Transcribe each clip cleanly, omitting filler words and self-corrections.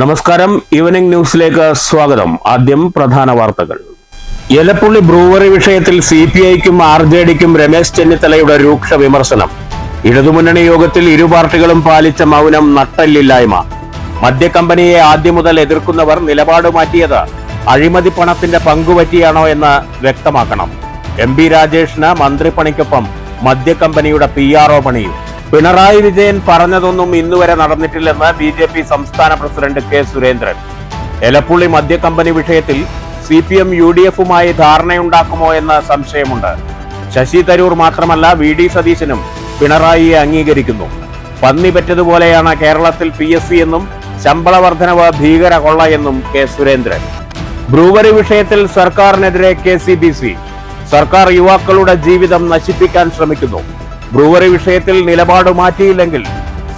നമസ്കാരം, ഈവനിംഗ് ന്യൂസിലേക്ക് സ്വാഗതം. ആദ്യം പ്രധാന വാർത്തകൾ. എലപ്പുള്ളി ബ്രൂവറി വിഷയത്തിൽ സിപിഐക്കും ആർജെഡിക്കും രമേശ് ചെന്നിത്തലയുടെ രൂക്ഷ വിമർശനം. ഇടതുമുന്നണി യോഗത്തിൽ ഇരു പാർട്ടികളും പാലിച്ച മൗനം നട്ടെല്ലില്ലായ്മ. മദ്യക്കമ്പനിയെ ആദ്യം മുതൽ എതിർക്കുന്നവർ നിലപാട് മാറ്റിയത് അഴിമതി പണത്തിന്റെ പങ്കുപറ്റിയാണോ എന്ന് വ്യക്തമാക്കണം. എം.പി. രാജേഷിന് മന്ത്രിപ്പണിക്കൊപ്പം മദ്യക്കമ്പനിയുടെ PRO പണിയും. പിണറായി വിജയൻ പറഞ്ഞതൊന്നും ഇന്നുവരെ നടന്നിട്ടില്ലെന്ന് BJP സംസ്ഥാന പ്രസിഡന്റ് കെ സുരേന്ദ്രൻ. എലപ്പുള്ളി മദ്യക്കമ്പനി വിഷയത്തിൽ CPM UDF-ഉമായി ധാരണയുണ്ടാക്കുമോ എന്ന് സംശയമുണ്ട്. ശശി തരൂർ മാത്രമല്ല VD സതീശനും പിണറായിയെ അംഗീകരിക്കുന്നു. പന്നി പറ്റതുപോലെയാണ് കേരളത്തിൽ PSC എന്നും ശമ്പള വർധനവ് ഭീകര കൊള്ളയെന്നും കെ സുരേന്ദ്രൻ. ബ്രൂവറി വിഷയത്തിൽ സർക്കാരിനെതിരെ KCBC. സർക്കാർ യുവാക്കളുടെ ജീവിതം നശിപ്പിക്കാൻ ശ്രമിക്കുന്നു. ബ്രൂവറി വിഷയത്തിൽ നിലപാട് മാറ്റിയില്ലെങ്കിൽ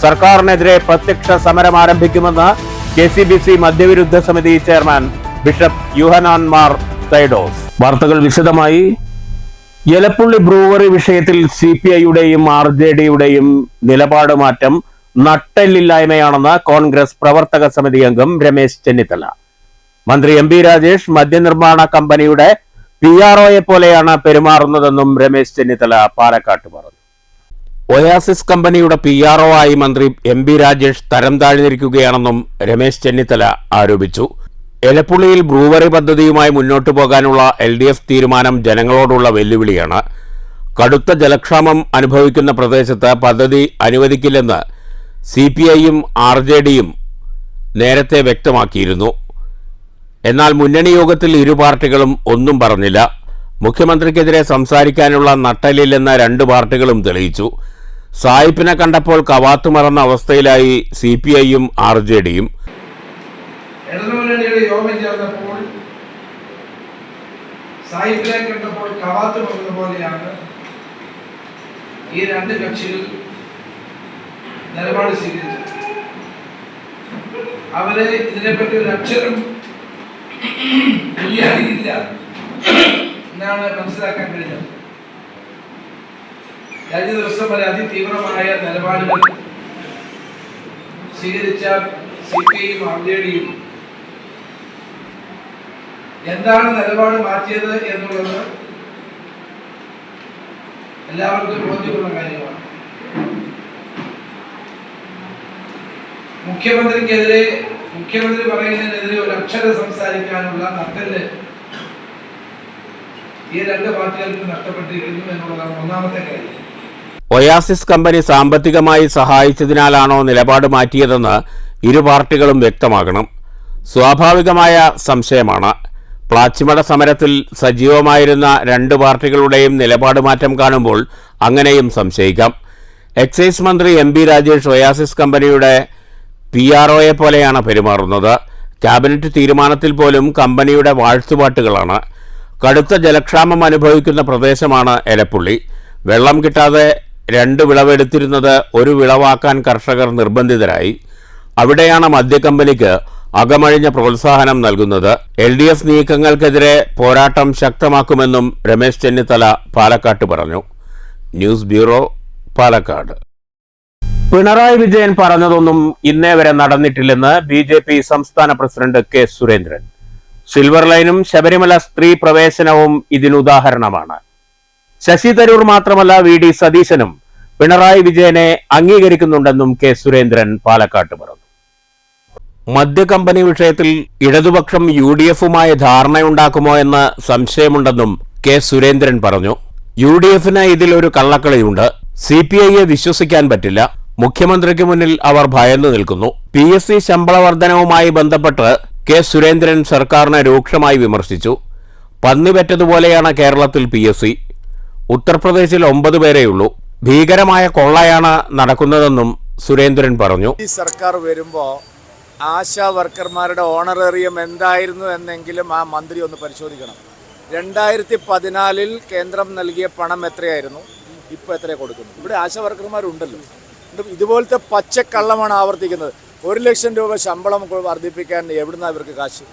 സർക്കാരിനെതിരെ പ്രത്യക്ഷ സമരം ആരംഭിക്കുമെന്ന് KCBC മദ്യവിരുദ്ധ സമിതി ചെയർമാൻ ബിഷപ്പ് യുഹനാൻ മാർ തൈഡോസ്. വാർത്തകൾ വിശദമായി. എലപ്പുള്ളി ബ്രൂവറി വിഷയത്തിൽ CPI-യുടെയും RJD-യുടെയും നിലപാട് മാറ്റം നട്ടെല്ലില്ലായ്മയാണെന്ന് കോൺഗ്രസ് പ്രവർത്തക സമിതി അംഗം രമേശ് ചെന്നിത്തല. മന്ത്രി M.P. രാജേഷ് മദ്യനിർമ്മാണ കമ്പനിയുടെ PRO-യെ പോലെയാണ് പെരുമാറുന്നതെന്നും രമേശ് ചെന്നിത്തല പാലക്കാട്ട് പറഞ്ഞു. ഒയാസിസ് കമ്പനിയുടെ PRO ആയി മന്ത്രി M.P. രാജേഷ് തരം താഴ്ന്നിരിക്കുകയാണെന്നും രമേശ് ചെന്നിത്തല ആരോപിച്ചു. എലപ്പുള്ളിയിൽ ബ്രൂവറി പദ്ധതിയുമായി മുന്നോട്ടു പോകാനുള്ള LDF തീരുമാനം ജനങ്ങളോടുള്ള വെല്ലുവിളിയാണ്. കടുത്ത ജലക്ഷാമം അനുഭവിക്കുന്ന പ്രദേശത്ത് പദ്ധതി അനുവദിക്കില്ലെന്ന് CPI-യും RJD-യും നേരത്തെ വ്യക്തമാക്കിയിരുന്നു. എന്നാൽ മുന്നണി യോഗത്തിൽ ഇരു പാർട്ടികളും ഒന്നും പറഞ്ഞില്ല. മുഖ്യമന്ത്രിക്കെതിരെ സംസാരിക്കാനുള്ള നട്ടലില്ലെന്ന് രണ്ട് പാർട്ടികളും തെളിയിച്ചു. സായിപ്പിനെ കണ്ടപ്പോൾ കവാത്ത് മറന്ന അവസ്ഥയിലായി CPI-യും RJD-യും. ഇടതുമുന്നണിയുടെ യോഗം ചേർന്നപ്പോൾ സായിപ്പിനെ കണ്ടപ്പോൾ കവാത്ത് മറന്ന പോലെയാണ് ഈ രണ്ട് കക്ഷികൾ നിലപാട് സ്വീകരിച്ചത്. അവര് ഇതിനെപ്പറ്റി ഒരു അക്ഷരം അറിയില്ല എന്നാണ് മനസ്സിലാക്കാൻ കഴിഞ്ഞത്. കഴിഞ്ഞ ദിവസം വരെ അതിതീവ്രമായ നിലപാടുകൾ സ്വീകരിച്ച CPI-യും RJD-യും എന്താണ് നിലപാട് മാറ്റിയത് എന്നുള്ളത് എല്ലാവർക്കും ബോധ്യമുള്ള കാര്യമാണ്. മുഖ്യമന്ത്രി പറയുന്നതിനെതിരെ ഒരു അക്ഷരം സംസാരിക്കാനുള്ള നട്ടല് ഈ രണ്ട് പാർട്ടികൾക്ക് നഷ്ടപ്പെട്ടിരിക്കുന്നു എന്നുള്ളതാണ് ഒന്നാമത്തെ കാര്യം. ഒയാസിസ് കമ്പനി സാമ്പത്തികമായി സഹായിച്ചതിനാലാണോ നിലപാട് മാറ്റിയതെന്ന് ഇരു പാർട്ടികളും വ്യക്തമാക്കണം. സ്വാഭാവികമായ സംശയമാണ്. പ്ലാച്ചിമട സമരത്തിൽ സജീവമായിരുന്ന രണ്ട് പാർട്ടികളുടെയും നിലപാട് മാറ്റം കാണുമ്പോൾ അങ്ങനെയും സംശയിക്കാം. എക്സൈസ് മന്ത്രി M.P. രാജേഷ് ഒയാസിസ് കമ്പനിയുടെ PRO-യെ പോലെയാണ് പെരുമാറുന്നത്. ക്യാബിനറ്റ് തീരുമാനത്തിൽ പോലും കമ്പനിയുടെ വാഴ്ത്തുപാട്ടുകളാണ്. കടുത്ത ജലക്ഷാമം അനുഭവിക്കുന്ന പ്രദേശമാണ് എലപ്പുള്ളി. വെള്ളം കിട്ടാതെ രണ്ട് വിളവെടുത്തിരുന്നത് ഒരു വിളവാക്കാൻ കർഷകർ നിർബന്ധിതരായി. അവിടെയാണ് മദ്യക്കമ്പനിക്ക് അകമഴിഞ്ഞ പ്രോത്സാഹനം നൽകുന്നത്. LDF നീക്കങ്ങൾക്കെതിരെ പോരാട്ടം ശക്തമാക്കുമെന്നും രമേശ് ചെന്നിത്തല പാലക്കാട്ട് പറഞ്ഞു. News bureau, Palakkad. പിണറായി വിജയൻ പറഞ്ഞതൊന്നും ഇന്നേ വരെ നടന്നിട്ടില്ലെന്ന് BJP സംസ്ഥാന പ്രസിഡന്റ് കെ സുരേന്ദ്രൻ. സിൽവർ ലൈനും ശബരിമല സ്ത്രീ പ്രവേശനവും ഇതിനുദാഹരണമാണ്. ശശി തരൂർ മാത്രമല്ല VD സതീശനും പിണറായി വിജയനെ അംഗീകരിക്കുന്നുണ്ടെന്നും കെ സുരേന്ദ്രൻ പാലക്കാട്ട് പറഞ്ഞു. മദ്യക്കമ്പനി വിഷയത്തിൽ ഇടതുപക്ഷം UDF-ഉമായി ധാരണയുണ്ടാക്കുമോ എന്ന് സംശയമുണ്ടെന്നും കെ സുരേന്ദ്രൻ പറഞ്ഞു. UDF-ന് ഇതിൽ ഒരു കള്ളക്കളിയുണ്ട്. CPI-യെ വിശ്വസിക്കാൻ പറ്റില്ല. മുഖ്യമന്ത്രിക്ക് മുന്നിൽ അവർ ഭയന്നു നിൽക്കുന്നു. PSC ശമ്പള വർധനവുമായി ബന്ധപ്പെട്ട് കെ സുരേന്ദ്രൻ സർക്കാരിനെ രൂക്ഷമായി വിമർശിച്ചു. പന്നി പറ്റതുപോലെയാണ് കേരളത്തിൽ PSC. ഉത്തർപ്രദേശിൽ 9 പേരെയുള്ളൂ. ഭീകരമായ കൊള്ളയാണ് നടക്കുന്നതെന്നും സുരേന്ദ്രൻ പറഞ്ഞു. ഈ സർക്കാർ വരുമ്പോൾ ആശാ വർക്കർമാരുടെ ഓണറേറിയം എന്തായിരുന്നു എന്നെങ്കിലും ആ മന്ത്രി ഒന്ന് പരിശോധിക്കണം. 2014 കേന്ദ്രം നൽകിയ പണം എത്രയായിരുന്നു, ഇപ്പോൾ എത്ര കൊടുക്കുന്നു? ഇവിടെ ആശാ വർക്കർമാരുണ്ടല്ലോ. ഇതുപോലത്തെ പച്ചക്കള്ളമാണ് ആവർത്തിക്കുന്നത്. 1 ലക്ഷം രൂപ ശമ്പളം വർദ്ധിപ്പിക്കാൻ എവിടുന്നാണ് ഇവർക്ക് കാശ്?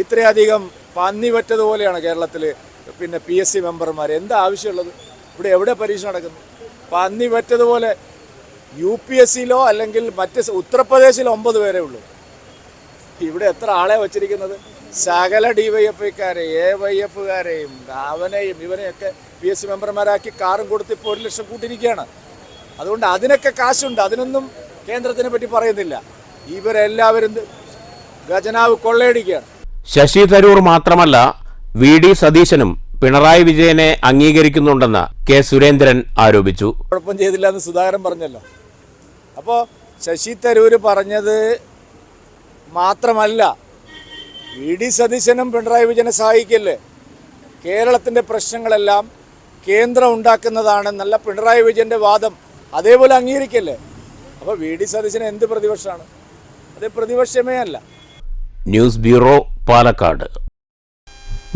ഇത്രയധികം പന്നി പറ്റതുപോലെയാണ് കേരളത്തിൽ PSC മെമ്പർമാർ. എന്താ ആവശ്യമുള്ളത്? ഇവിടെ എവിടെ പരീക്ഷ നടക്കുന്നു? പന്നി പറ്റതുപോലെ UPSC-യിലോ അല്ലെങ്കിൽ മറ്റ് ഉത്തർപ്രദേശിൽ 9 പേരേ ഉള്ളൂ. ഇവിടെ എത്ര ആളെ വച്ചിരിക്കുന്നത്? സകല DYFIക്കാരെ AYFകാരെയും അവനെയും ഇവനെയൊക്കെ PSC മെമ്പർമാരാക്കി കാറും കൊടുത്ത് ഇപ്പോൾ 1 ലക്ഷം കൂട്ടിയിരിക്കുകയാണ്. അതുകൊണ്ട് അതിനൊക്കെ കാശുണ്ട്, അതിനൊന്നും കേന്ദ്രത്തിനെ പറ്റി പറയുന്നില്ല. ഇവരെല്ലാവരും ഖജനാവ് കൊള്ളയടിക്കുകയാണ്. ശശി തരൂർ മാത്രമല്ല VD സതീശനും പിണറായി വിജയനെ അംഗീകരിക്കുന്നുണ്ടെന്ന് കെ സുരേന്ദ്രൻ ആരോപിച്ചു. കുഴപ്പം ചെയ്തില്ല എന്ന് സുധാകരൻ പറഞ്ഞല്ലോ. അപ്പോൾ ശശി തരൂർ പറഞ്ഞത് മാത്രമല്ല, VD സതീശനും പിണറായി വിജയനെ സഹായിക്കല്ലേ. കേരളത്തിൻ്റെ പ്രശ്നങ്ങളെല്ലാം കേന്ദ്രം ഉണ്ടാക്കുന്നതാണെന്നല്ല പിണറായി വിജയൻ്റെ വാദം, അതേപോലെ അംഗീകരിക്കല്ലേ. അപ്പോൾ VD സതീശന് എന്ത് പ്രതിപക്ഷമാണ്? അത് പ്രതിപക്ഷമേ അല്ല. News bureau, Palakkad.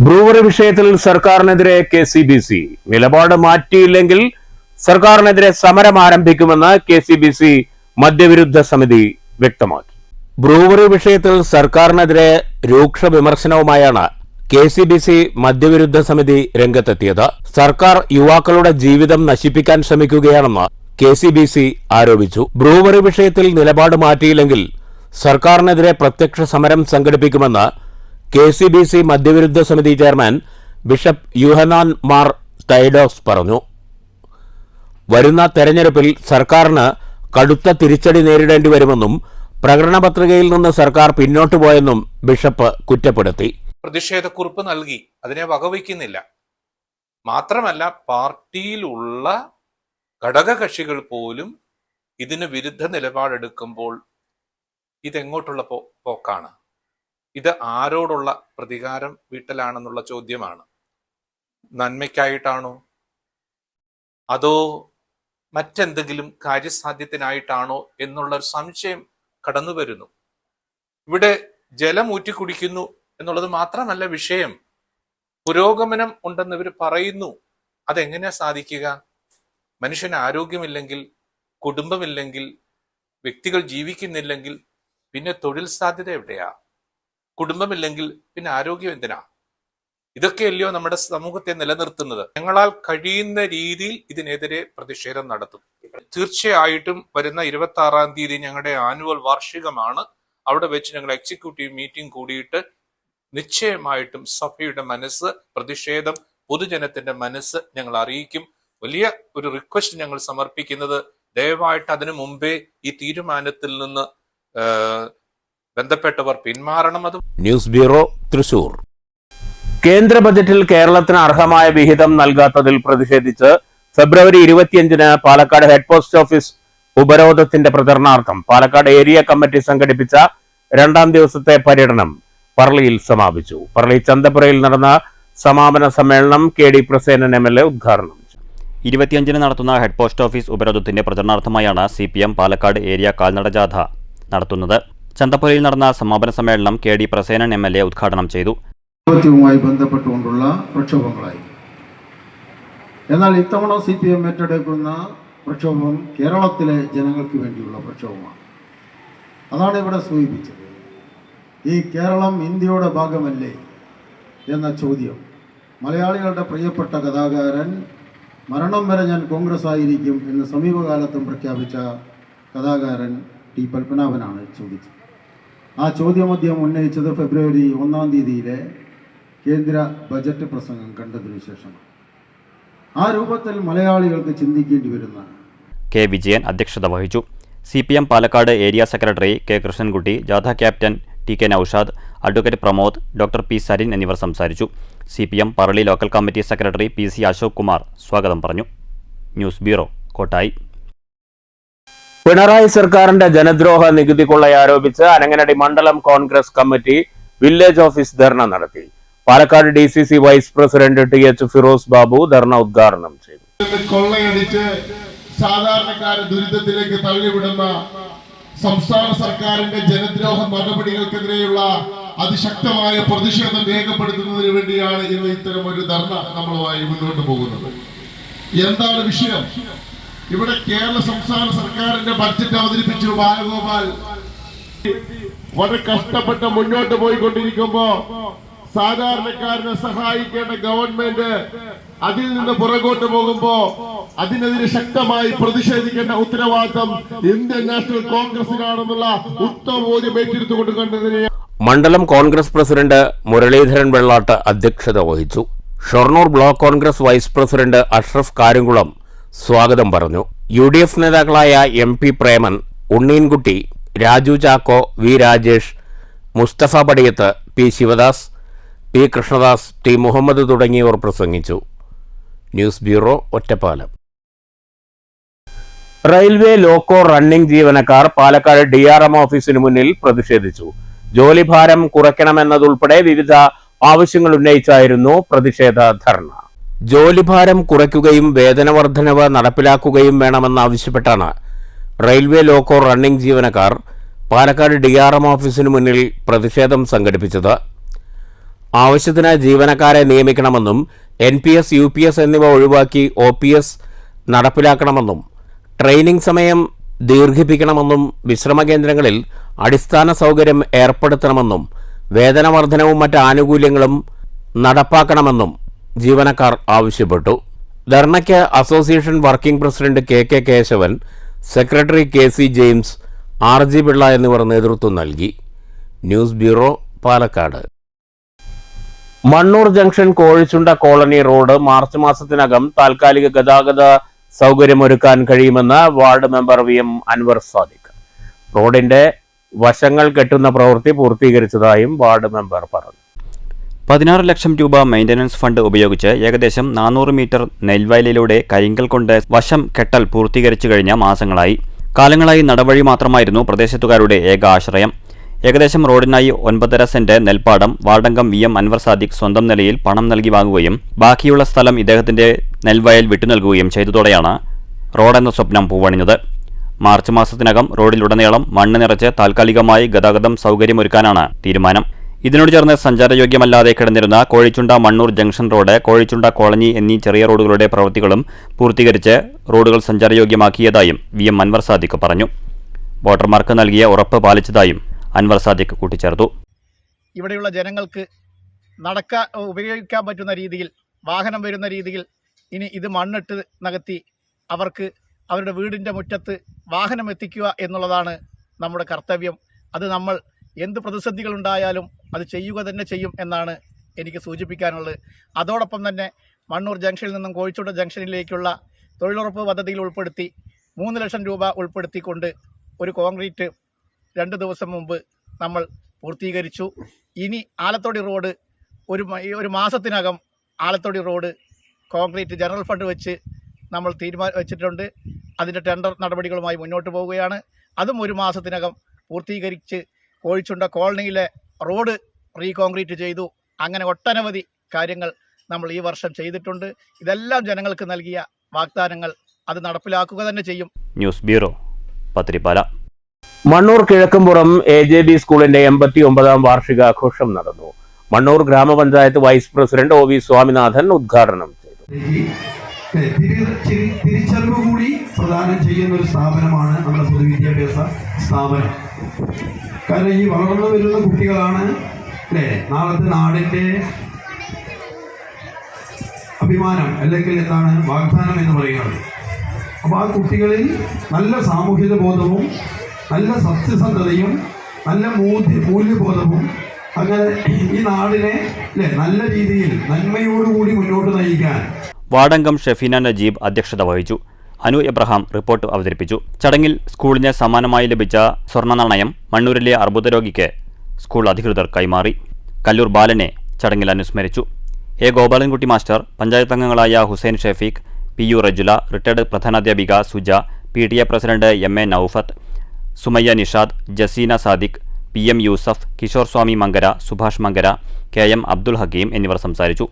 ബ്രൂവറി വിഷയത്തിൽ സർക്കാരിനെതിരെ KCBC നിലപാട് മാറ്റിയില്ലെങ്കിൽ സർക്കാരിനെതിരെ സമരം ആരംഭിക്കുമെന്ന് KCBC മദ്യവിരുദ്ധ സമിതി വ്യക്തമാക്കി. ബ്രൂവറി വിഷയത്തിൽ സർക്കാരിനെതിരെ രൂക്ഷ വിമർശനവുമായാണ് KCBC മദ്യവിരുദ്ധ സമിതി രംഗത്തെത്തിയത്. സർക്കാർ യുവാക്കളുടെ ജീവിതം നശിപ്പിക്കാൻ ശ്രമിക്കുകയാണെന്ന് KCBC ആരോപിച്ചു. ബ്രൂവറി വിഷയത്തിൽ നിലപാട് മാറ്റിയില്ലെങ്കിൽ സർക്കാരിനെതിരെ പ്രത്യക്ഷ സമരം സംഘടിപ്പിക്കുമെന്ന് KCBC മദ്യവിരുദ്ധ സമിതി ചെയർമാൻ ബിഷപ്പ് യൂഹനാൻ മാർ തൈഡോസ് പറഞ്ഞു. വരുന്ന തെരഞ്ഞെടുപ്പിൽ സർക്കാരിന് കടുത്ത തിരിച്ചടി നേരിടേണ്ടി വരുമെന്നും പ്രകടന പത്രികയിൽ നിന്ന് സർക്കാർ പിന്നോട്ടു പോയെന്നും ബിഷപ്പ് കുറ്റപ്പെടുത്തി. പ്രതിഷേധക്കുറിപ്പ് നൽകി, അതിനെ വകവയ്ക്കുന്നില്ല. മാത്രമല്ല, പാർട്ടിയിലുള്ള ഘടകകക്ഷികൾ പോലും ഇതിന് വിരുദ്ധ നിലപാടെടുക്കുമ്പോൾ ഇതെങ്ങോട്ടുള്ള പോക്കാണ്? ഇത് ആരോടുള്ള പ്രതികാരം വീട്ടലാണെന്നുള്ള ചോദ്യമാണ്. നന്മയ്ക്കായിട്ടാണോ അതോ മറ്റെന്തെങ്കിലും കാര്യസാധ്യത്തിനായിട്ടാണോ എന്നുള്ളൊരു സംശയം കടന്നു വരുന്നു. ഇവിടെ ജലം ഊറ്റിക്കുടിക്കുന്നു എന്നുള്ളത് മാത്രമല്ല വിഷയം. പുരോഗമനം ഉണ്ടെന്ന് ഇവർ പറയുന്നു. അതെങ്ങനെയാ സാധിക്കുക? മനുഷ്യന് ആരോഗ്യമില്ലെങ്കിൽ, കുടുംബമില്ലെങ്കിൽ, വ്യക്തികൾ ജീവിക്കുന്നില്ലെങ്കിൽ പിന്നെ തൊഴിൽ സാധ്യത എവിടെയാ? കുടുംബമില്ലെങ്കിൽ പിന്നെ ആരോഗ്യം എന്തിനാ? ഇതൊക്കെയല്ലയോ നമ്മുടെ സമൂഹത്തെ നിലനിർത്തുന്നത്. ഞങ്ങളാൽ കഴിയുന്ന രീതിയിൽ ഇതിനെതിരെ പ്രതിഷേധം നടത്തും. തീർച്ചയായിട്ടും വരുന്ന 26-ാം തീയതി ഞങ്ങളുടെ ആനുവൽ വാർഷികമാണ്. അവിടെ വെച്ച് ഞങ്ങൾ എക്സിക്യൂട്ടീവ് മീറ്റിംഗ് കൂടിയിട്ട് നിശ്ചയമായിട്ടും സഭയുടെ മനസ്സ്, പ്രതിഷേധം, പൊതുജനത്തിന്റെ മനസ്സ് ഞങ്ങൾ അറിയിക്കും. വലിയ ഒരു റിക്വസ്റ്റ് ഞങ്ങൾ സമർപ്പിക്കുന്നത്, ദയവായിട്ട് അതിനു മുമ്പേ ഈ തീരുമാനത്തിൽ നിന്ന് ബന്ധപ്പെട്ടവർ പിന്മാറണം. അത് ന്യൂസ് ബ്യൂറോ, തൃശൂർ. കേന്ദ്ര ബജറ്റിൽ കേരളത്തിന് അർഹമായ വിഹിതം നൽകാത്തതിൽ പ്രതിഷേധിച്ച് ഫെബ്രുവരി 25-ന് പാലക്കാട് ഹെഡ് പോസ്റ്റ് ഓഫീസ് ഉപരോധത്തിന്റെ പ്രചരണാർത്ഥം പാലക്കാട് ഏരിയ കമ്മിറ്റി സംഘടിപ്പിച്ച 2ാം ദിവസത്തെ പര്യടനം പറളിയിൽ സമാപിച്ചു. പറളി ചന്തപുരയിൽ നടന്ന സമാപന സമ്മേളനം KD പ്രസേനൻ MLA ഉദ്ഘാടനം ചെയ്തു. 25-ന് നടത്തുന്ന ഹെഡ് പോസ്റ്റ് ഓഫീസ് ഉപരോധത്തിന്റെ പ്രചരണാർത്ഥമായാണ് CPM പാലക്കാട് ഏരിയ കാൽനട ജാഥ നടത്തുന്നത്. ചന്തപുരയിൽ നടന്ന സമാപന സമ്മേളനം KD പ്രസേനൻ MLA ഉദ്ഘാടനം ചെയ്തു. വുമായി ബന്ധപ്പെട്ടുകൊണ്ടുള്ള പ്രക്ഷോഭങ്ങളായി. എന്നാൽ ഇത്തവണ CPM ഏറ്റെടുക്കുന്ന പ്രക്ഷോഭം കേരളത്തിലെ ജനങ്ങൾക്ക് വേണ്ടിയുള്ള പ്രക്ഷോഭമാണ്. അതാണ് ഇവിടെ സൂചിപ്പിച്ചത്. ഈ കേരളം ഇന്ത്യയുടെ ഭാഗമല്ലേ എന്ന ചോദ്യം മലയാളികളുടെ പ്രിയപ്പെട്ട കഥാകാരൻ മരണം വരെ ഞാൻ കോൺഗ്രസ് ആയിരിക്കും എന്ന് സമീപകാലത്തും പ്രഖ്യാപിച്ച കഥാകാരൻ T. പത്മനാഭനാണ് ചോദിച്ചത്. ആ ചോദ്യം അദ്ദേഹം ഉന്നയിച്ചത് ഫെബ്രുവരി 1-ാം തീയതിയിലെ കേന്ദ്ര ബജറ്റ് പ്രസംഗം കണ്ടതിനു ശേഷമാണ്. ആ രൂപത്തിൽ മലയാളികൾക്ക് ചിന്തിക്കേണ്ടി വരുന്ന K. വിജയൻ അധ്യക്ഷത വഹിച്ചു. CPM Palakkad area secretary K. Krishnankutty, ജാഥ captain TK Naushad, advocate Pramod, doctor P. Sarin എന്നിവർ സംസാരിച്ചു. CPM Parali local committee secretary PC Ashok Kumar സ്വാഗതം പറഞ്ഞു. News bureau, Kottayi. പിണറായി സർക്കാരിന്റെ ജനദ്രോഹ നികുതി കൊള്ളയാരോപിച്ച് അനങ്ങനടി മണ്ഡലം Congress committee village office dharna നടത്തി. Palakkad DCC vice president TH Firoz Babu dharna ഉദ്ഘാടനം ചെയ്തു. കൊള്ളയടിച്ച് സാധാരണക്കാരെ ദുരിതത്തിലേക്ക് തള്ളിവിടുന്ന സംസ്ഥാന സർക്കാരിന്റെ ജനദ്രോഹ നടപടികൾക്കെതിരെയുള്ള അതിശക്തമായ പ്രതിഷേധം രേഖപ്പെടുത്തുന്നതിന് വേണ്ടിയാണ് ഇന്ന് ഇത്തരം ഒരു ധർണ നമ്മളുമായി മുന്നോട്ട് പോകുന്നത്. എന്താണ് വിഷയം? ഇവിടെ കേരള സംസ്ഥാന സർക്കാരിന്റെ ബഡ്ജറ്റ് അവതരിപ്പിച്ചു ബാലഗോപാൽ വളരെ കഷ്ടപ്പെട്ട് മുന്നോട്ട് പോയിക്കൊണ്ടിരിക്കുമ്പോ സാധാരണക്കാരനെ സഹായിക്കേണ്ട ഗവൺമെന്റ് അതിൽ നിന്ന് പുറകോട്ട് പോകുമ്പോ അതിനെതിരെ ശക്തമായി പ്രതിഷേധിക്കേണ്ട ഉത്തരവാദിത്തം ഇന്ത്യൻ നാഷണൽ കോൺഗ്രസിനാണെന്നുള്ള ഉത്തമ ബോധ്യം ഏറ്റെടുത്തുകൊണ്ട് കണ്ടതിനെ മണ്ഡലം കോൺഗ്രസ് പ്രസിഡന്റ് മുരളീധരൻ വെള്ളാട്ട് അധ്യക്ഷത വഹിച്ചു. Shoranur block Congress vice president Ashraf Karumkulam സ്വാഗതം പറഞ്ഞു. UDF നേതാക്കളായ MP Preman, Unneenkutty, Raju Chacko, V Rajesh, Musthafa Padiyath, P Sivadas, P Krishnadas, T Muhammad തുടങ്ങിയവർ പ്രസംഗിച്ചു. News bureau, Ottapalam. Railway loco running ജീവനക്കാർ പാലക്കാട് DRM ഓഫീസിന് മുന്നിൽ പ്രതിഷേധിച്ചു. ജോലിഭാരം കുറയ്ക്കണമെന്നതുൾപ്പെടെ വിവിധ ആവശ്യങ്ങൾ ഉന്നയിച്ചായിരുന്നു പ്രതിഷേധ ധർണ. ജോലിഭാരം കുറയ്ക്കുകയും വേതന വർധനവ് നടപ്പിലാക്കുകയും വേണമെന്നാവശ്യപ്പെട്ടാണ് റെയിൽവേ ലോക്കോ റണ്ണിംഗ് ജീവനക്കാർ പാലക്കാട് DRM ഓഫീസിന് മുന്നിൽ പ്രതിഷേധം സംഘടിപ്പിച്ചത്. ആവശ്യത്തിന് ജീവനക്കാരെ നിയമിക്കണമെന്നും NPS, UPS എന്നിവ ഒഴിവാക്കി OPS നടപ്പിലാക്കണമെന്നും ട്രെയിനിംഗ് സമയം ദീർഘിപ്പിക്കണമെന്നും വിശ്രമ കേന്ദ്രങ്ങളിൽ അടിസ്ഥാന സൗകര്യം ഏർപ്പെടുത്തണമെന്നും വേതന വർധനവും മറ്റ് ആനുകൂല്യങ്ങളും നടപ്പാക്കണമെന്നും ജീവനക്കാർ ആവശ്യപ്പെട്ടു. ധർണയ്ക്ക് association working president KK Kesavan, secretary KC James, RG Pillai എന്നിവർ നേതൃത്വം നൽകി. News bureau, Palakkad. Mannur junction Kozhichunda colony road March മാസത്തിനകം താൽക്കാലിക ഗതാഗത സൗകര്യമൊരുക്കാൻ കഴിയുമെന്ന് ward member VM Anwar Sadiq. റോഡിന്റെ വശങ്ങൾ കെട്ടുന്ന പ്രവൃത്തി പൂർത്തീകരിച്ചതായും വാർഡ് മെമ്പർ പറഞ്ഞു. 16 ലക്ഷം രൂപ മെയിൻ്റനൻസ് ഫണ്ട് ഉപയോഗിച്ച് ഏകദേശം 400 മീറ്റർ നെൽവയലിലൂടെ കരിങ്കൽ കൊണ്ട് വശം കെട്ടൽ പൂർത്തീകരിച്ചു കഴിഞ്ഞ മാസങ്ങളായി. കാലങ്ങളായി നടവഴി മാത്രമായിരുന്നു പ്രദേശത്തുകാരുടെ ഏക ആശ്രയം. ഏകദേശം റോഡിനായി 9.5 സെന്റ് നെൽപ്പാടം വാർഡംഗം VM അൻവർ സാദിഖ് സ്വന്തം നിലയിൽ പണം നൽകി വാങ്ങുകയും ബാക്കിയുള്ള സ്ഥലം ഇദ്ദേഹത്തിന്റെ നെൽവയൽ വിട്ടുനൽകുകയും ചെയ്തതോടെയാണ് റോഡെന്ന സ്വപ്നം പൂവണിഞ്ഞത്. മാർച്ച് മാസത്തിനകം റോഡിലുടനീളം മണ്ണ് നിറച്ച് താൽക്കാലികമായി ഗതാഗതം സൗകര്യമൊരുക്കാനാണ് തീരുമാനം. ഇതിനോട് ചേർന്ന് സഞ്ചാരയോഗ്യമല്ലാതെ കിടന്നിരുന്ന കോഴിച്ചുണ്ട മണ്ണൂർ ജംഗ്ഷൻ റോഡ്, കോഴിച്ചുണ്ട കോളനി എന്നീ ചെറിയ റോഡുകളുടെ പ്രവൃത്തികളും പൂർത്തീകരിച്ച് റോഡുകൾ സഞ്ചാരയോഗ്യമാക്കിയതായും VM അൻവർ സാദിഖ് പറഞ്ഞു. വോട്ടർമാർക്ക് നൽകിയ ഉറപ്പ് പാലിച്ചതായും അൻവർ സാദിഖ് കൂട്ടിച്ചേർത്തു. ഇവിടെയുള്ള ജനങ്ങൾക്ക് ഉപയോഗിക്കാൻ പറ്റുന്ന രീതിയിൽ, വാഹനം വരുന്ന രീതിയിൽ ഇനി ഇത് മണ്ണിട്ട് നികത്തി അവർക്ക് അവരുടെ വീടിൻ്റെ മുറ്റത്ത് വാഹനം എത്തിക്കുക എന്നുള്ളതാണ് നമ്മുടെ കർത്തവ്യം. അത് നമ്മൾ എന്ത് പ്രതിസന്ധികളുണ്ടായാലും അത് ചെയ്യുക തന്നെ ചെയ്യും എന്നാണ് എനിക്ക് സൂചിപ്പിക്കാനുള്ളത്. അതോടൊപ്പം തന്നെ മണ്ണൂർ ജംഗ്ഷനിൽ നിന്നും കോഴിച്ചുണ്ട ജംഗ്ഷനിലേക്കുള്ള തൊഴിലുറപ്പ് പദ്ധതിയിൽ ഉൾപ്പെടുത്തി 3 ലക്ഷം രൂപ ഉൾപ്പെടുത്തിക്കൊണ്ട് ഒരു കോൺക്രീറ്റ് 2 ദിവസം മുമ്പ് നമ്മൾ പൂർത്തീകരിച്ചു. ഇനി ആലത്തോടി റോഡ് ഒരു മാസത്തിനകം ആലത്തോടി റോഡ് കോൺക്രീറ്റ് ജനറൽ ഫണ്ട് വെച്ച് നമ്മൾ വെച്ചിട്ടുണ്ട്. അതിൻ്റെ ടെൻഡർ നടപടികളുമായി മുന്നോട്ട് പോവുകയാണ്. അതും ഒരു മാസത്തിനകം പൂർത്തീകരിച്ച് കോഴിച്ചുണ്ട കോളനിയിലെ റോഡ് റീകോൺക്രീറ്റ് ചെയ്തു. അങ്ങനെ ഒട്ടനവധി കാര്യങ്ങൾ നമ്മൾ ഈ വർഷം ചെയ്തിട്ടുണ്ട്. ഇതെല്ലാം ജനങ്ങൾക്ക് നൽകിയ വാഗ്ദാനങ്ങൾ അത് നടപ്പിലാക്കുക തന്നെ ചെയ്യും. News bureau, Pathirippala. Mannur Kizhakkumpuram AJB സ്കൂളിന്റെ 89ാം വാർഷികാഘോഷം നടന്നു. മണ്ണൂർ ഗ്രാമപഞ്ചായത്ത് വൈസ് പ്രസിഡന്റ് OV സ്വാമിനാഥൻ ഉദ്ഘാടനം ചെയ്തു. തിരിച്ചറിവ് കൂടി പ്രദാനം ചെയ്യുന്ന ഒരു സ്ഥാപനമാണ് നമ്മുടെ പൊതുവിദ്യാഭ്യാസ സ്ഥാപനം. കാരണം ഈ വളർന്നു വരുന്ന കുട്ടികളാണ് നാളത്തെ നാടിൻ്റെ അഭിമാനം, അല്ലെങ്കിൽ എന്താണ് വാഗ്ദാനം എന്ന് പറയുന്നത്. അപ്പോൾ ആ കുട്ടികളിൽ നല്ല സാമൂഹിക ബോധവും നല്ല സത്യസന്ധതയും നല്ല മൂല്യബോധവും അങ്ങനെ ഈ നാടിനെ നല്ല രീതിയിൽ നന്മയോടുകൂടി മുന്നോട്ട് നയിക്കാൻ. വാർഡംഗം ഷെഫീന നജീബ് അധ്യക്ഷത വഹിച്ചു. അനു എബ്രഹാം റിപ്പോർട്ട് അവതരിപ്പിച്ചു. ചടങ്ങിൽ സ്കൂളിന് സമ്മാനമായി ലഭിച്ച സ്വർണ്ണ നാണയം മണ്ണൂരിലെ അർബുദ രോഗിക്ക് സ്കൂൾ അധികൃതർ കൈമാറി. കല്ലൂർ ബാലനെ ചടങ്ങിൽ അനുസ്മരിച്ചു. A. ഗോപാലൻകുട്ടി മാസ്റ്റർ, പഞ്ചായത്ത് അംഗങ്ങളായ ഹുസൈൻ ഷെഫീഖ്, PU റജുല, റിട്ടയർഡ് പ്രധാനാധ്യാപിക Suja, PTA president MA Naufath, Sumayya Nishad, Jaseena Sadiq, PM Yusuf, Kishore Swami Mankara, Subhash Mankara, KM Abdul Hakeem എന്നിവർ സംസാരിച്ചു.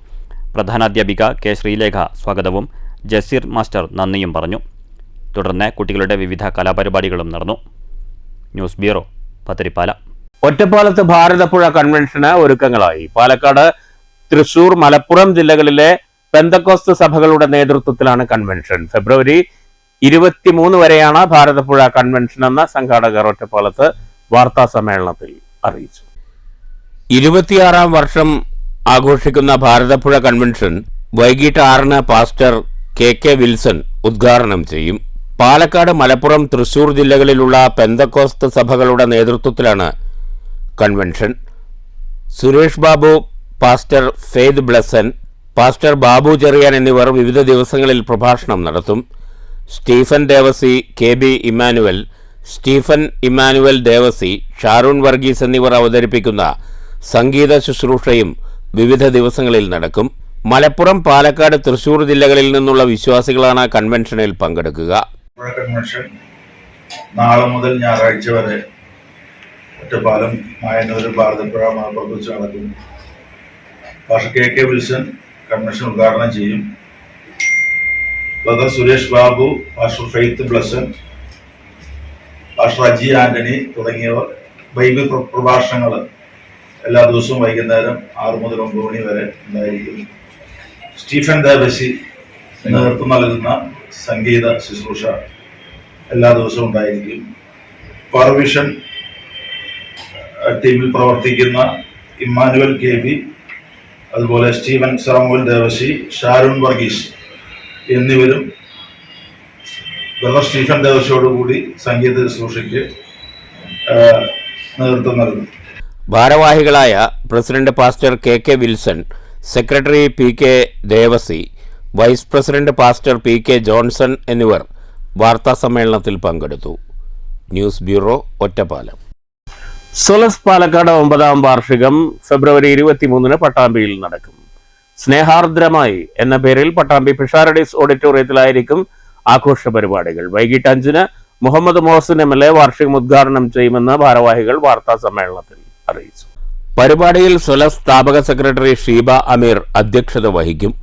പ്രധാനാധ്യാപിക K. ശ്രീലേഖ സ്വാഗതവും ജസീർ മാസ്റ്റർ നന്ദിയും പറഞ്ഞു. തുടർന്ന് കുട്ടികളുടെ വിവിധ കലാപരിപാടികളും നടന്നു. News bureau, Pathirippala. ഒറ്റപ്പാലത്ത് ഭാരതപ്പുഴ കൺവെൻഷന് ഒരുക്കങ്ങളായി. പാലക്കാട്, തൃശൂർ, മലപ്പുറം ജില്ലകളിലെ പെന്തക്കോസ്ത് സഭകളുടെ നേതൃത്വത്തിലാണ് കൺവെൻഷൻ. ഫെബ്രുവരി 23 വരെയാണ് ഭാരതപ്പുഴ കൺവെൻഷൻ എന്ന് സംഘാടകർ ഒറ്റപ്പാലത്ത് വാർത്താ സമ്മേളനത്തിൽ അറിയിച്ചു. 26ാം വർഷം ആഘോഷിക്കുന്ന ഭാരതപ്പുഴ കൺവെൻഷൻ വൈകിട്ട് 6-ന് പാസ്റ്റർ KK വിൽസൺ ഉദ്ഘാടനം ചെയ്യും. പാലക്കാട്, മലപ്പുറം, തൃശൂർ ജില്ലകളിലുള്ള പെന്തക്കോസ്ത് സഭകളുടെ നേതൃത്വത്തിലാണ് convention. Suresh Babu, pastor Faith Blessan, pastor Babu Cherian എന്നിവർ വിവിധ ദിവസങ്ങളിൽ പ്രഭാഷണം നടത്തും. Stephen Devasi, KB Emmanuel, Stephen Emmanuel Devasi, Sharoon Varghese എന്നിവർ അവതരിപ്പിക്കുന്ന സംഗീത ശുശ്രൂഷയും വിവിധ ദിവസങ്ങളിൽ നടക്കും. മലപ്പുറം, പാലക്കാട്, തൃശൂർ ജില്ലകളിൽ നിന്നുള്ള വിശ്വാസികളാണ് കൺവെൻഷനിൽ പങ്കെടുക്കുക. കൺവെൻഷൻ നാളെ മുതൽ ഞായറാഴ്ച വരെ ഒറ്റപ്പാലം, മായന്നൂർ, ഭാരതപ്പുഴ, മലപ്പുറത്ത് വെച്ച് നടക്കും. പാസ്റ്റർ KK വിൽസൺ കൺവെൻഷൻ ഉദ്ഘാടനം ചെയ്യും. Brother Suresh Babu, pastor faith Blessan, pastor Aji Antony തുടങ്ങിയവർ ബൈബിൾ പ്രഭാഷണങ്ങൾ എല്ലാ ദിവസവും വൈകുന്നേരം 6 മുതൽ 9 മണി വരെ ഉണ്ടായിരിക്കും. സ്റ്റീഫൻ ദേവസി നേതൃത്വം നൽകുന്ന സംഗീത ശുശ്രൂഷ എല്ലാ ദിവസവും ഉണ്ടായിരിക്കും. പവർവിഷൻ ടീമിൽ പ്രവർത്തിക്കുന്ന ഇമ്മാനുവൽ KB, അതുപോലെ സ്റ്റീവൻ സാമുവൽ ദേവസി, ഷാരൂൺ വർഗീസ് എന്നിവരും ബ്രദർ സ്റ്റീഫൻ ദേവസിയോടുകൂടി സംഗീത ശുശ്രൂഷയ്ക്ക് നേതൃത്വം നൽകുന്നു. ഭാരവാഹികളായ president pastor KK Wilson, secretary PK Devasi, vice president pastor PK Johnson എന്നിവർ വാർത്താസമ്മേളനത്തിൽ പങ്കെടുത്തു. News bureau, Ottapalam. സൊലസ് പാലക്കാട് 9ാം വാർഷികം ഫെബ്രുവരി 23 പട്ടാമ്പിയിൽ നടക്കും. സ്നേഹാർദ്രമായി എന്ന പേരിൽ പട്ടാമ്പി ഫിഷാരഡീസ് ഓഡിറ്റോറിയത്തിലായിരിക്കും ആഘോഷ പരിപാടികൾ. വൈകിട്ട് 5-ന് മുഹമ്മദ് മോഹസിൻ MLA വാർഷികം ഉദ്ഘാടനം ചെയ്യുമെന്ന് ഭാരവാഹികൾ വാർത്താ സമ്മേളനത്തിൽ അറിയിച്ചു. പരിപാടിയിൽ സൊലസ് സ്ഥാപക സെക്രട്ടറി ഷീബ അമീർ അധ്യക്ഷത വഹിക്കും.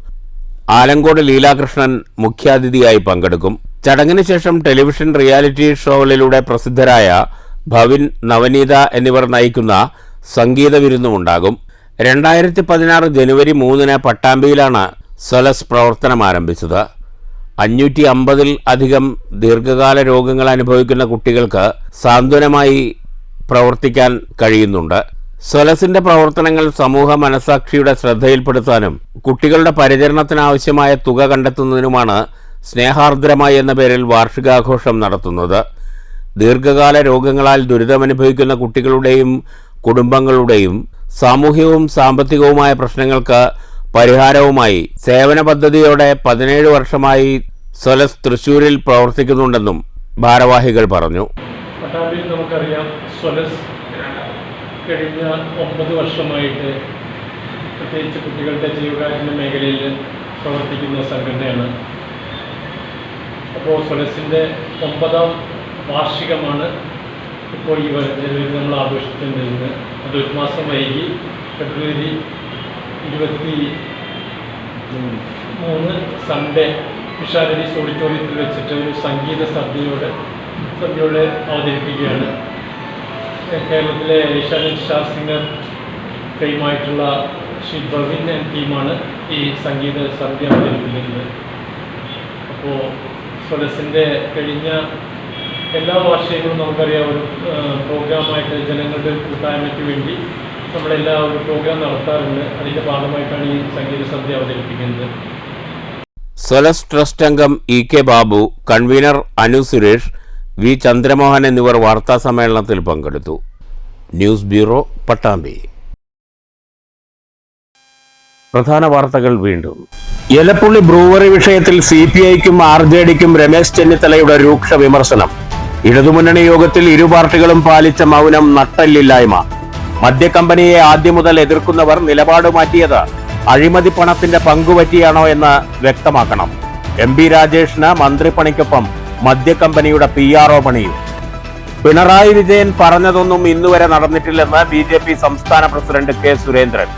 ആലങ്കോട് ലീലാകൃഷ്ണൻ മുഖ്യാതിഥിയായി പങ്കെടുക്കും. ചടങ്ങിന് ശേഷം ടെലിവിഷൻ റിയാലിറ്റി ഷോകളിലൂടെ പ്രസിദ്ധരായ ഭവിൻ, നവനീത എന്നിവർ നയിക്കുന്ന സംഗീത വിരുന്നുമുണ്ടാകും. 2016 ജനുവരി 3-ന് പട്ടാമ്പിയിലാണ് സൊലസ് പ്രവർത്തനം ആരംഭിച്ചത്. 550-ൽ അധികം ദീർഘകാല രോഗങ്ങൾ അനുഭവിക്കുന്ന കുട്ടികൾക്ക് സാന്ത്വനമായി പ്രവർത്തിക്കാൻ കഴിയുന്നുണ്ട്. സൊലസിന്റെ പ്രവർത്തനങ്ങൾ സമൂഹ മനസാക്ഷിയുടെ ശ്രദ്ധയിൽപ്പെടുത്താനും കുട്ടികളുടെ പരിചരണത്തിനാവശ്യമായ തുക കണ്ടെത്തുന്നതിനുമാണ് സ്നേഹാർദ്രമായി എന്ന പേരിൽ വാർഷികാഘോഷം നടത്തുന്നത്. ദീർഘകാല രോഗങ്ങളാൽ ദുരിതമനുഭവിക്കുന്ന കുട്ടികളുടെയും കുടുംബങ്ങളുടെയും സാമൂഹികവും സാമ്പത്തികവുമായ പ്രശ്നങ്ങൾക്ക് പരിഹാരവുമായി സേവന പദ്ധതിയോടെ 17 വർഷമായി സൊലസ് തൃശ്ശൂരിൽ പ്രവർത്തിക്കുന്നുണ്ടെന്നും ഭാരവാഹികൾ പറഞ്ഞു. പട്ടാമ്പിയിൽ നമുക്കറിയാം, സൊലസ് കഴിഞ്ഞ 9 വർഷമായിട്ട് പ്രത്യേകിച്ച് കുട്ടികളുടെ ജീവകാരുണ്യ മേഖലയിൽ പ്രവർത്തിക്കുന്ന സംഘടനയാണ്. അപ്പോൾ സൊലസിൻ്റെ 9ാം വാർഷികമാണ് ഇപ്പോൾ ഈ ജനുവരി നമ്മൾ ആഘോഷിച്ചിട്ടുണ്ടായിരുന്നത്. അത് 1 മാസം വൈകി ഫെബ്രുവരി 23 സൺഡേ ഫിഷാരഡീസ് ഓഡിറ്റോറിയത്തിൽ വെച്ചിട്ട് ഒരു സംഗീത സന്ധ്യയോടെ അവതരിപ്പിക്കുകയാണ്. കേരളത്തിലെ ഏഷ്യാനെറ്റ് സ്റ്റാർ സിംഗർ ഫെയിമായിട്ടുള്ള ശ്രീ ഭവിൻ ആൻഡ് ടീമാണ് ഈ സംഗീത സന്ധ്യ അവതരിപ്പിക്കുന്നത്. അപ്പോൾ സൊലസിൻ്റെ കഴിഞ്ഞ എല്ലാ വാർഷികങ്ങളും നമുക്കറിയാം, ഒരു പ്രോഗ്രാമായിട്ട് ജനങ്ങളുടെ കൂട്ടായ്മയ്ക്ക് വേണ്ടി നമ്മളെല്ലാ ഒരു പ്രോഗ്രാം നടത്താറുണ്ട്. അതിൻ്റെ ഭാഗമായിട്ടാണ് ഈ സംഗീത സന്ധ്യ അവതരിപ്പിക്കുന്നത്. സൊലസ് ട്രസ്റ്റ് അംഗം EK Babu, convener Anu Suresh, V Chandramohan എന്നിവർ വാർത്താ സമ്മേളനത്തിൽ പങ്കെടുത്തു. News bureau, Pattambi. പ്രധാന വാർത്തകൾ വീണ്ടും. എലപ്പുള്ളി ബ്രൂവറി വിഷയത്തിൽ CPIക്കും RJDക്കും രമേശ് ചെന്നിത്തലയുടെ രൂക്ഷ വിമർശനം. ഇടതുമുന്നണി യോഗത്തിൽ ഇരു പാർട്ടികളും പാലിച്ച മൗനം നട്ടെല്ലില്ലായ്മ. മദ്യക്കമ്പനിയെ ആദ്യം മുതൽ എതിർക്കുന്നവർ നിലപാട് മാറ്റിയത് അഴിമതി പണത്തിന്റെ പങ്കുപറ്റിയാണോ എന്ന് വ്യക്തമാക്കണം. MP രാജേഷിന് മന്ത്രിപ്പണിക്കൊപ്പം മദ്യക്കമ്പനിയുടെ PRO പണിയും. പിണറായി വിജയൻ പറഞ്ഞതൊന്നും ഇന്നുവരെ നടന്നിട്ടില്ലെന്ന് BJP സംസ്ഥാന പ്രസിഡന്റ് K സുരേന്ദ്രൻ.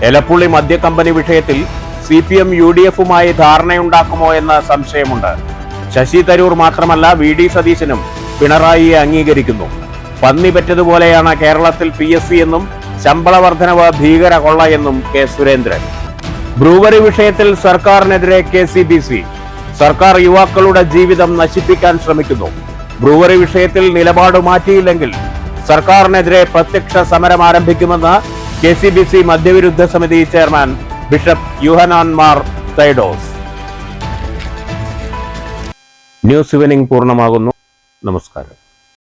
എലപ്പുള്ളി മദ്യക്കമ്പനി വിഷയത്തിൽ CPM UDFുമായി ധാരണയുണ്ടാക്കുമോ എന്ന് സംശയമുണ്ട്. ശശി തരൂർ മാത്രമല്ല, VD സതീശനും പിണറായിയെ അംഗീകരിക്കുന്നു. പന്നി പറ്റതുപോലെയാണ് കേരളത്തിൽ PSC എന്നും ശമ്പള വർധനവ് ഭീകര കൊള്ള എന്നും K സുരേന്ദ്രൻ. ബ്രൂവറി വിഷയത്തിൽ സർക്കാരിനെതിരെ KCBC. സർക്കാർ യുവാക്കളുടെ ജീവിതം നശിപ്പിക്കാൻ ശ്രമിക്കുന്നു. ബ്രൂവറി വിഷയത്തിൽ നിലപാട് മാറ്റിയില്ലെങ്കിൽ സർക്കാരിനെതിരെ പ്രത്യക്ഷ സമരം ആരംഭിക്കുമെന്ന് KCBC മദ്യവിരുദ്ധ സമിതി chairman bishop Yuhanon Mar Theodosius. News evening പൂർണ്ണമാകുന്നു. നമസ്കാരം.